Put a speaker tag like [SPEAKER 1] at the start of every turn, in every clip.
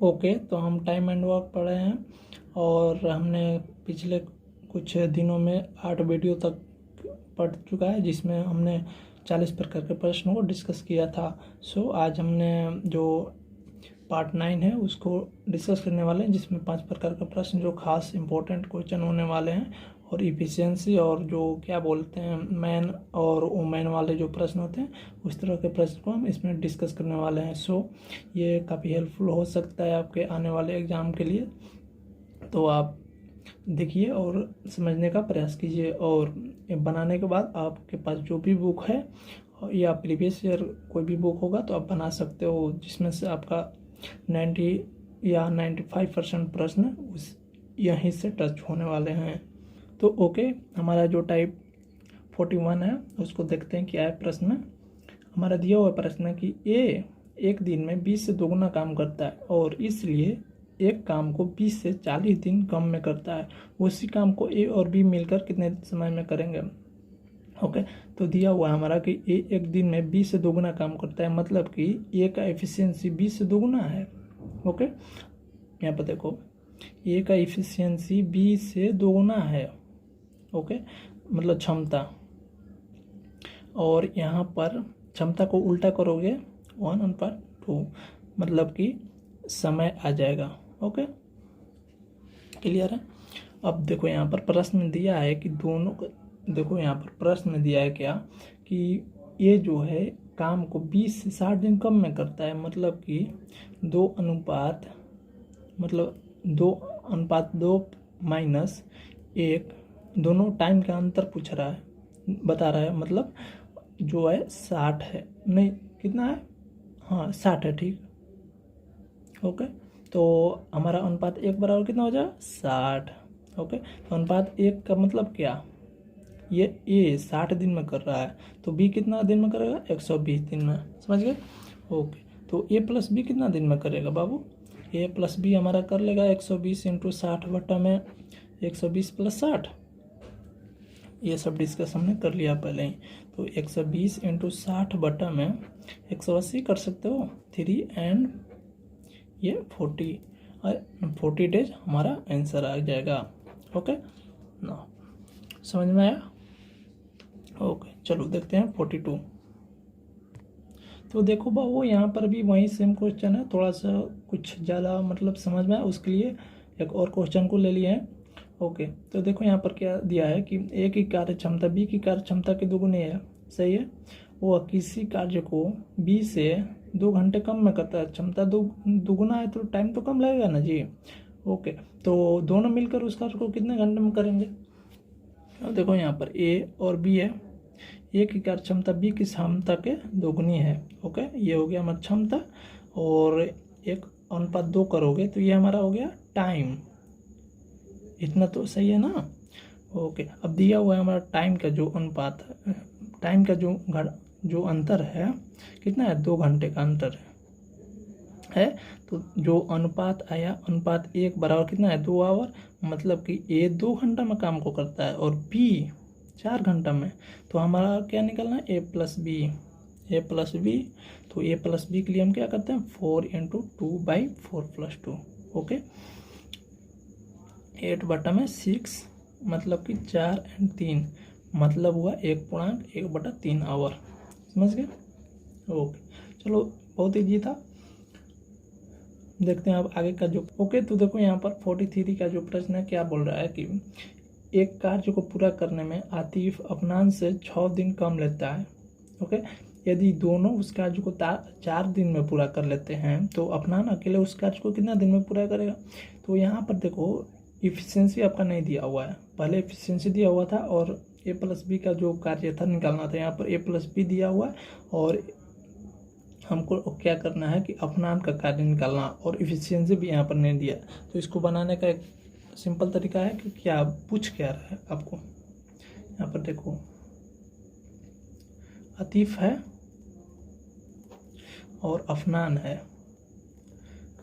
[SPEAKER 1] Okay, तो हम time and work पढ़े हैं और हमने पिछले कुछ दिनों में 8 वीडियो तक पढ़ चुका है, जिसमें हमने 40 प्रकार के प्रश्नों को डिस्कस किया था। आज हमने जो पार्ट 9 है उसको डिस्कस करने वाले हैं, जिसमें 5 प्रकार के प्रश्न जो खास इंपॉर्टेंट क्वेश्चन होने वाले हैं, और इफिशियंसी और जो क्या बोलते हैं मैन और वुमेन वाले जो प्रश्न होते हैं उस तरह के प्रश्न को हम इसमें डिस्कस करने वाले हैं। ये काफ़ी हेल्पफुल हो सकता है आपके आने वाले एग्ज़ाम के लिए, तो आप देखिए और समझने का प्रयास कीजिए। और बनाने के बाद आपके पास जो भी बुक है या प्रीवियस ईयर कोई भी बुक होगा तो आप बना सकते हो, जिसमें से आपका 90 या 95% प्रश्न उस यहीं से टच होने वाले हैं। तो ओके, हमारा जो टाइप 41 है उसको देखते हैं क्या है प्रश्न में। हमारा दिया हुआ प्रश्न है कि ए एक दिन में 20 से दोगुना काम करता है और इसलिए एक काम को 20 से 40 दिन कम में करता है। उसी काम को ए और बी मिलकर कितने समय में करेंगे। ओके, तो दिया हुआ हमारा कि ए एक दिन में 20 से दोगुना काम करता है, मतलब कि ए का एफिशिएंसी 20 से दोगुना है। ओके, यहाँ पर देखो ए का एफिशिएंसी 20 से दोगुना है। ओके, मतलब क्षमता, और यहाँ पर क्षमता को उल्टा करोगे 1/2, मतलब कि समय आ जाएगा। ओके, क्लियर है। अब देखो यहाँ पर प्रश्न दिया है कि दोनों, देखो यहाँ पर प्रश्न दिया है क्या कि ये जो है काम को 20 से 60 दिन कम में करता है, मतलब कि 2:2 -1 दोनों टाइम का अंतर पूछ रहा है, बता रहा है, मतलब जो है 60 है, नहीं कितना है, हाँ 60 है, ठीक। ओके, तो हमारा अनुपात 1 बराबर कितना हो जाएगा 60। ओके, तो अनुपात 1 का मतलब क्या, ये ए 60 दिन में कर रहा है तो बी कितना दिन में करेगा 120 दिन में, समझ गए। ओके, तो ए प्लस बी कितना दिन में करेगा बाबू, ए प्लस बी हमारा कर लेगा 120 × 60 बटा में 120 + 60, ये सब डिस्कस हमने कर लिया पहले ही। तो 120 × 60 बटा में 180 कर सकते हो, 3 एंड ये 40 डेज हमारा आंसर आ जाएगा। ओके ना, समझ में आया। ओके, चलो देखते हैं 42। तो देखो बाबू यहाँ पर भी वही सेम क्वेश्चन है, थोड़ा सा कुछ ज़्यादा मतलब समझ में आया, उसके लिए एक और क्वेश्चन को ले लिए हैं। ओके, तो देखो यहाँ पर क्या दिया है कि ए की कार्य क्षमता बी की कार्य क्षमता के दोगुनी है, सही है। वो किसी कार्य को बी से 2 घंटे कम में करता है, क्षमता दोगुना है तो टाइम तो कम लगेगा ना जी। ओके, तो दोनों मिलकर उस कार्य को कितने घंटे में करेंगे। अब देखो यहाँ पर ए और बी है, ए की कार्य क्षमता बी की क्षमता के दोगुनी है। ओके, ये हो गया हमारा क्षमता, और 1:2 करोगे तो ये हमारा हो गया टाइम, इतना तो सही है ना। ओके, अब दिया हुआ है हमारा टाइम का जो अनुपात है, टाइम का जो अंतर है कितना है, 2 घंटे का अंतर है। तो जो अनुपात आया, अनुपात 1 बराबर कितना है 2 आवर, मतलब कि ए 2 घंटा में काम को करता है और बी 4 घंटा में। तो हमारा क्या निकलना है, ए प्लस बी। तो ए प्लस बी के लिए हम क्या करते हैं 4 × 2/4 + 2। ओके, 8/6, मतलब कि 4 एंड 3, मतलब हुआ 1.1/3 आवर, समझ गए। ओके, चलो बहुत ईजी था, देखते हैं अब आगे का जो। ओके, तो देखो यहाँ पर 43 का जो प्रश्न है क्या बोल रहा है कि एक कार्य को पूरा करने में आतिफ अफनान से 6 दिन कम लेता है। ओके, यदि दोनों उस कार्य को 4 दिन में पूरा कर लेते हैं तो अफनान अकेले उस कार्य को कितना दिन में पूरा करेगा। तो यहाँ पर देखो इफिशियंसी आपका नहीं दिया हुआ है, पहले इफिशियंसी दिया हुआ था और ए प्लस बी का जो कार्य था निकालना था। यहाँ पर ए प्लस बी दिया हुआ है और हमको क्या करना है कि अफनान का कार्य निकालना, और इफिशियंसी भी यहाँ पर नहीं दिया। तो इसको बनाने का एक सिंपल तरीका है कि क्या पूछ क्या रहा है आपको। यहाँ पर देखो आतिफ है और अफनान है,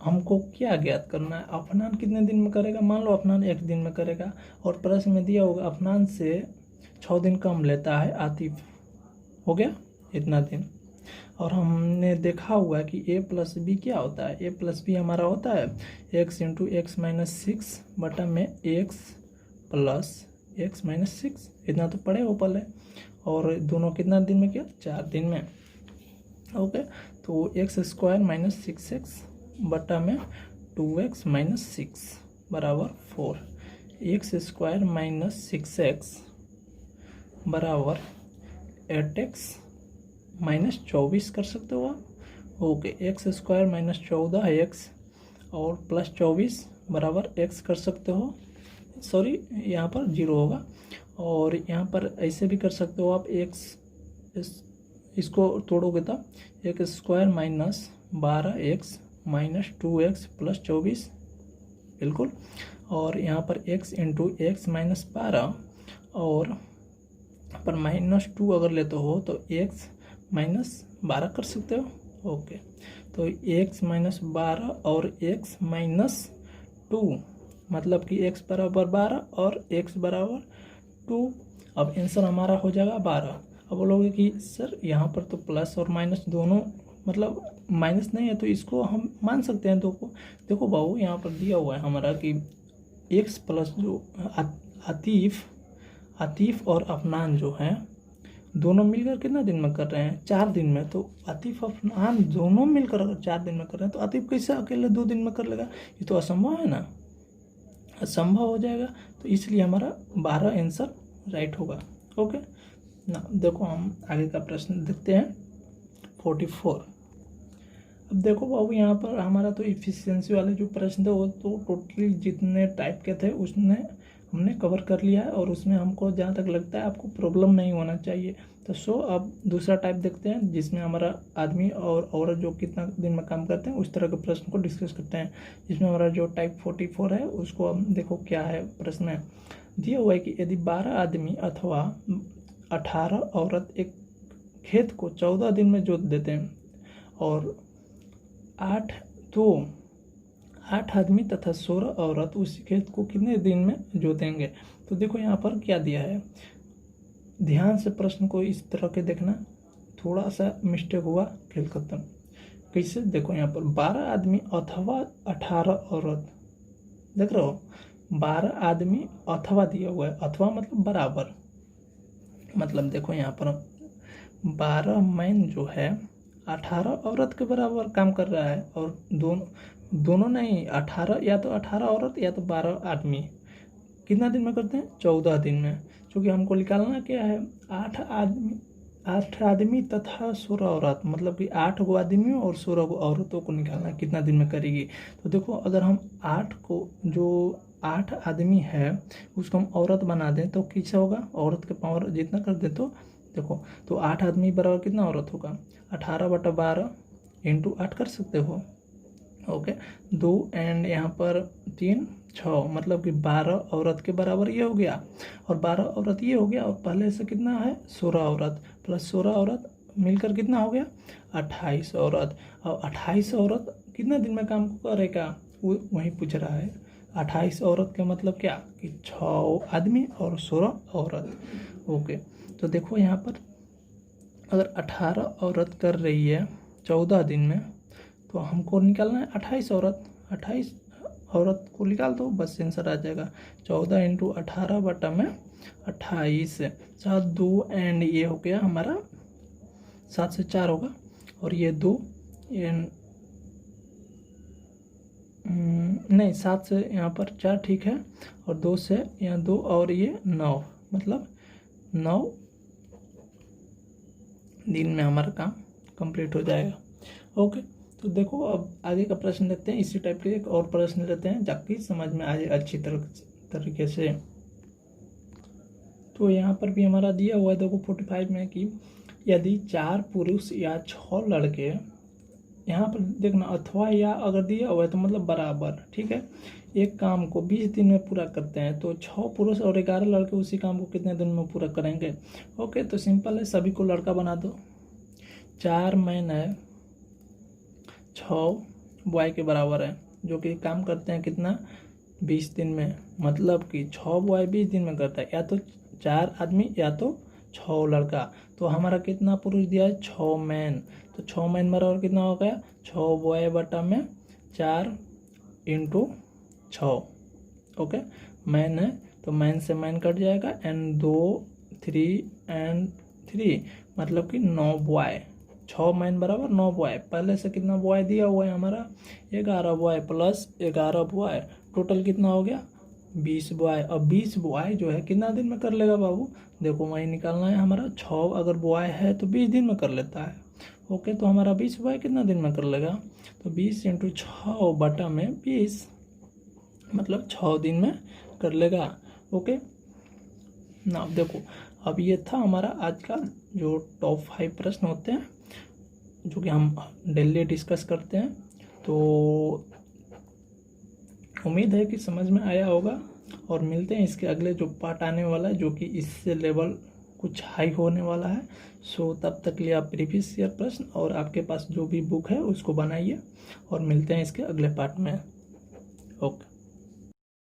[SPEAKER 1] हमको क्या ज्ञात करना है, अफनान कितने दिन में करेगा। मान लो अफनान 1 दिन में करेगा और प्रश्न में दिया होगा अफनान से 6 दिन कम लेता है आतिफ, हो गया इतना दिन। और हमने देखा हुआ है कि a प्लस बी क्या होता है, a प्लस बी हमारा होता है x into x minus six बटा में x plus x minus six. इतना तो पढ़े हो पहले। और दोनों कितना दिन में किया, 4 दिन में। ओके, तो एक्स स्क्वायर माइनस 6x बटा में 2x माइनस 6 बराबर 4। एक्स स्क्वायर माइनस 6x बराबर 8x माइनस 24 कर सकते हो आप। Okay, x square minus 14x और प्लस 24 बराबर x कर सकते हो। सॉरी, यहाँ पर 0 होगा। और यहाँ पर ऐसे भी कर सकते हो आप, इसको तोड़ोगे तो x square minus 12x minus 2x plus 24, बिल्कुल। और यहाँ पर x इंटू एक्स माइनस 12 और पर माइनस 2 अगर लेते हो तो x माइनस 12 कर सकते हो। ओके, तो x माइनस 12 और x माइनस 2 मतलब कि x बराबर 12 और x बराबर 2। अब आंसर हमारा हो जाएगा 12। अब बोलोगे कि सर यहाँ पर तो प्लस और माइनस दोनों, मतलब माइनस नहीं है तो इसको हम मान सकते हैं। देखो बाबू, यहाँ पर दिया हुआ है हमारा कि x प्लस जो आतिफ और अफनान जो हैं दोनों मिलकर कितना दिन में कर रहे हैं, 4 दिन में। तो आतिफ अफनान दोनों मिलकर अगर 4 दिन में कर रहे हैं तो आतिफ कैसे अकेले 2 दिन में कर लेगा, ये तो असंभव है ना, असंभव हो जाएगा। तो इसलिए हमारा 12 आंसर राइट होगा। ओके ना, देखो हम आगे का प्रश्न देखते हैं 44। अब देखो बाबू, यहाँ पर हमारा तो इफिशियंसी वाले जो प्रश्न थे वो तो टोटली जितने टाइप के थे उसने हमने कवर कर लिया है, और उसमें हमको जहाँ तक लगता है आपको प्रॉब्लम नहीं होना चाहिए। तो अब दूसरा टाइप देखते हैं जिसमें हमारा आदमी और औरत जो कितना दिन में काम करते हैं उस तरह के प्रश्न को डिस्कस करते हैं। जिसमें हमारा जो टाइप 44 है उसको हम देखो क्या है। प्रश्न है दिया हुआ है कि यदि 12 आदमी अथवा 18 औरत एक खेत को 14 दिन में जोत देते हैं और 8 आदमी तथा 16 औरत उस खेत को कितने दिन में जोतेंगे। तो देखो यहाँ पर क्या दिया है, ध्यान से प्रश्न को इस तरह के देखना, थोड़ा सा मिस्टेक हुआ खेल खत्म। कैसे, देखो यहाँ पर 12 आदमी अथवा 18 औरत, देख रहे हो 12 आदमी अथवा दिया हुआ है, अथवा मतलब बराबर, मतलब देखो यहाँ पर 12 मैन जो है 18 औरत के बराबर काम कर रहा है, और दोनों नहीं, 18 या तो 18 औरत या तो 12 आदमी कितना दिन में करते हैं, 14 दिन में। क्योंकि हमको निकालना क्या है, 8 आदमी तथा 16 औरत, मतलब कि 8 गो आदमी और 16 गो औरतों को निकालना कितना दिन में करेगी। तो देखो अगर हम 8 आदमी है उसको हम औरत बना दें तो कैसे होगा, औरत के पावर जितना कर दे तो देखो, तो 8 आदमी बराबर कितना औरत होगा, 18/12 इंटू 8 कर सकते हो। ओके, 2 एंड यहाँ पर 3 6, मतलब कि 12 औरत के बराबर ये हो गया, और 12 औरत ये हो गया, और पहले से कितना है 16 औरत प्लस 16 औरत मिलकर कितना हो गया 28 औरत। और 28 औरत कितना दिन में काम करेगा वो वही पूछ रहा है। 28 औरत का मतलब क्या कि 6 आदमी और 16 औरत। ओके, तो देखो यहाँ पर अगर 18 औरत कर रही है 14 दिन में तो हमको निकालना है 28 औरत। 28 औरत को निकाल दो, बस आंसर आ जाएगा 14 इंटू 18 बटा में 28। 7 2 एंड ये हो गया हमारा 7 से 4 होगा, और ये 2 एंड नहीं 7 से यहाँ पर 4 ठीक है, और 2 से यहाँ 2 और ये 9, मतलब 9 दिन में हमारा काम कंप्लीट हो जाएगा। ओके, तो देखो अब आगे का प्रश्न देखते हैं। इसी टाइप के एक और प्रश्न लेते हैं ताकि समझ में आ जाए अच्छी तरीके से। तो यहाँ पर भी हमारा दिया हुआ है देखो 45 में कि यदि 4 पुरुष या 6 लड़के, यहाँ पर देखना अथवा या अगर दिया हुआ है तो मतलब बराबर, ठीक है, एक काम को 20 दिन में पूरा करते हैं तो 6 पुरुष और 11 लड़के उसी काम को कितने दिन में पूरा करेंगे। ओके, तो सिंपल है, सभी को लड़का बना दो। 4 मैन है 6 बॉय के बराबर है, जो कि काम करते हैं कितना 20 दिन में, मतलब कि 6 बॉय 20 दिन में करता है, या तो 4 आदमी या तो 6 लड़का, तो हमारा कितना पुरुष दिया है 6 मैन, तो 6 मैन बराबर कितना हो गया 6 बॉय बटा में 4 इंटू 6। ओके, मैन है तो मैन से मैन कट जाएगा एंड 2 3 एंड 3 मतलब कि 9 बॉय, 6 मैन बराबर 9 बॉय। पहले से कितना बॉय दिया हुआ है हमारा 11 बॉय प्लस 11 बॉय, टोटल कितना हो गया 20 बॉय। अब 20 बॉय जो है कितना दिन में कर लेगा बाबू, देखो वही निकालना है हमारा, 6 अगर बॉय है तो 20 दिन में कर लेता है। ओके, तो हमारा 20 बॉय कितना दिन में कर लेगा, तो 20 इंटू 6 बटा में 20 मतलब 6 दिन में कर लेगा। ओके ना, देखो अब ये था हमारा आज का जो टॉप 5 प्रश्न होते हैं जो कि हम डेली डिस्कस करते हैं। तो उम्मीद है कि समझ में आया होगा, और मिलते हैं इसके अगले जो पार्ट आने वाला है जो कि इससे लेवल कुछ हाई होने वाला है। सो तब तक लिए आप प्रीवियस ईयर प्रश्न और आपके पास जो भी बुक है उसको बनाइए, और मिलते हैं इसके अगले पार्ट में। ओके।